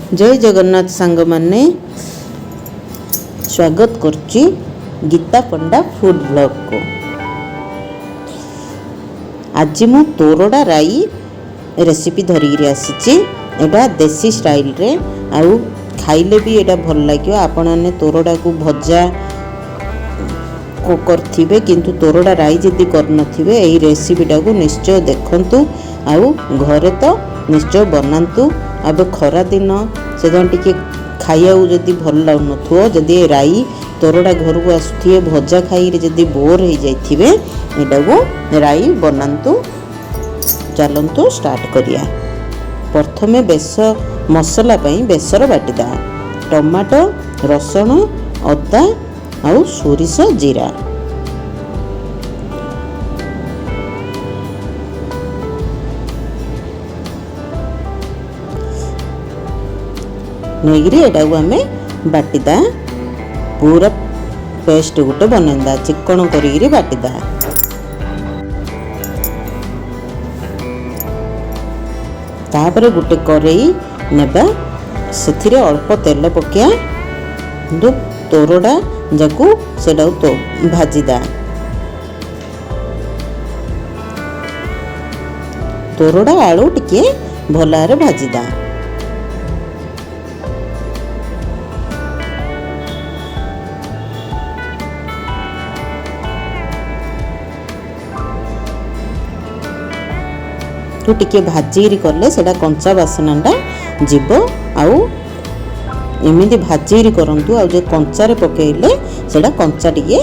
जय जगन्नाथ सांग माने स्वागत करची गीता पंडा फूड ब्लॉग को। आज मु तोरड़ा राई रेसिपी धरिकी आसीची। एटा देसी स्टाइल रे आउ खाइले भी एटा भल लागियो। आपण ने तोरड़ा को भजा को करथिबे किंतु तोरड़ा राई जदी करनथिबे एही रेसिपीटा को निश्चय देखंतु आउ घरे तो निश्चय बनांतु। अब खरा दिन से टे खाइया जदि भल लगुन जदि राई तोरड़ा घर को आसुए भजा खाई जदि बोर हो जाइए एटा को राई बनातु। चलतु स्टार्ट करिया। प्रथमे बेस मसला बेसर बाटिदा टमाटो रसुण अदा आउ सोरिष जीरा नहींरी एटा को आमे बाटिदा पूरा पेस्ट गोटे बनैदा चिकन करी बाटिदा। तापर गोटे करेई नेबा सेथिरे अल्प तेल पकिया जो तोरड़ा जाकू सेटा तो भाजीदा। तोरड़ा आलू टिके भलारे भाजीदा। तो टिके भाजी कले सेटा कंचा बासनाटा जीव आउ एमती भाजी करंतु आउ जो कंचारे पकेइले सेटा कंचा टिके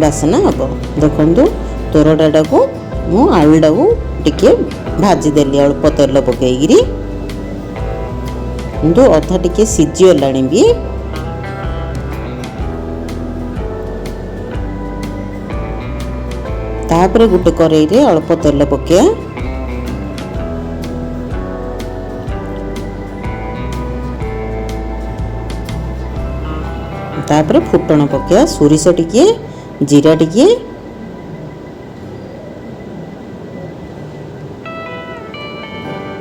बासना हबो। देखंतु तोरडाटा को मु आलूटा को टिके भाजी देली अल्प तेल पकेइगिरी किंतु अधा टिके सिझी गलानी भी। तापर गुटे करेई रे अल्प तेल पकेया तापर फुटण पकेया सोरिष टिके जीरा टिके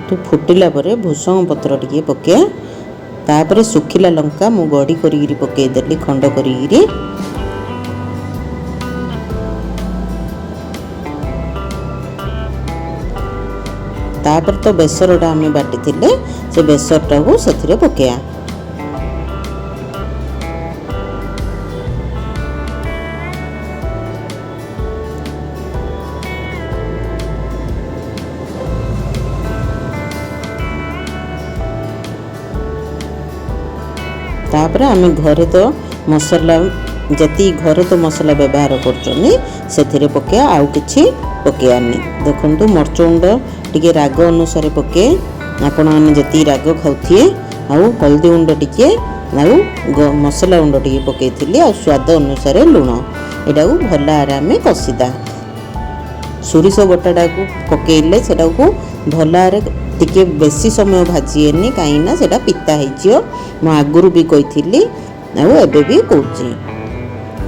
तो फुटिला परे भूसंग पत्र टिके पकेया। तापर सुखिला लंका मु गड़ी करी पके देली खंड करी। तापर तो बेसरटा आमे बाटी थिले से बेसरटा को सेथिरे पकेया। तापर आमे घरे तो मसला जति घरे तो मसला व्यवहार करछनी सेथिरे पकेया आउ किछि पकेयानी। देखंतु मरच गुंड टिके राग अनुसार पके आपण माने जति राग खाउथिए आउ हल्दी गुंड टिके आउ मसला गुंड टिके पकेइथिली आउ स्वाद अनुसार लूण एटा को भला आरामे कसीदा। सोरिष बटाटा को पकेइले सेटा को भला रे टिके बेसी समय भाजीएनी कहीं सेटा पिता होइजियो मु आगुरु भी कहिथिली आउ एबे भी कहूची।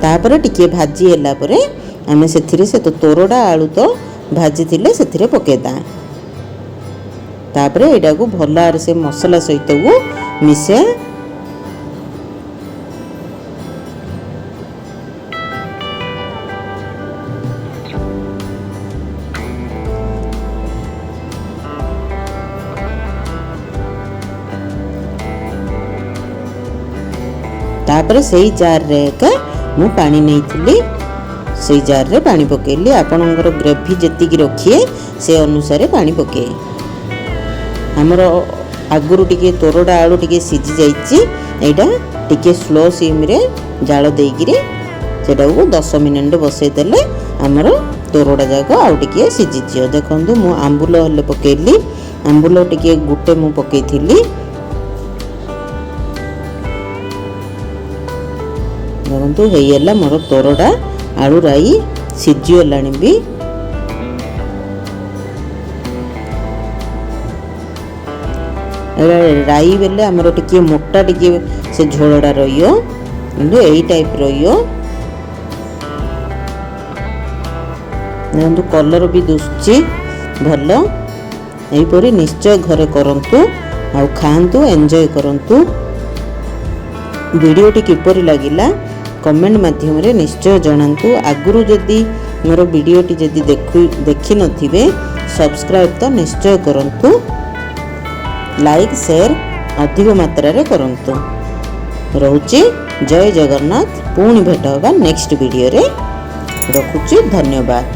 तापर टिके भाजी होला परे आमे सेथिरे से तो तोरड़ा आलू तो भाजी थिले सेथिरे पकेदा। तापर एटा को भलार से मसला सहित को मिसे तापर सेई जार रे का मु पानी नहीं से जार रे पानी पकेली। आपणकर ग्रेवी जेति की रखिए से अनुसार पानी पके। हमर आगुरु टिके तोरड़ा आलू टिके सिझी जाइछि एटा टिके स्लो सिम रे जाल देइगिरी सेटा को 10 मिनिट बसई देले हमर तोरड़ा जाको आउ टिके सिझी जियो। देखंतु मु आंबुल हले पकेली आंबुल टिके गुटे मु पकेइथिली। देखो हेला मोर तोरड़ा आलू राई सिझी गलानी भी। राई बेले आमर टिके मोटा टिके से झोलड़ा रहियो किंतु एई टाइप रहियो। देखो कलर भी दुसुची भल एहीपरि निश्चय घरे करंतु आउ खातु एंजॉय करंतु। वीडियोटी किपरि लागिला कमेंट माध्यम रे निश्चय जणांतु। आगुरु जदि मोर वीडियोटी जदि देखि नथिबे सब्सक्राइब तो निश्चय करंतु। लाइक शेयर अधिक मात्रा रे करंतु। रहुची जय जगन्नाथ। पुणी भेट होगा नेक्स्ट वीडियो रे। रखुची धन्यवाद।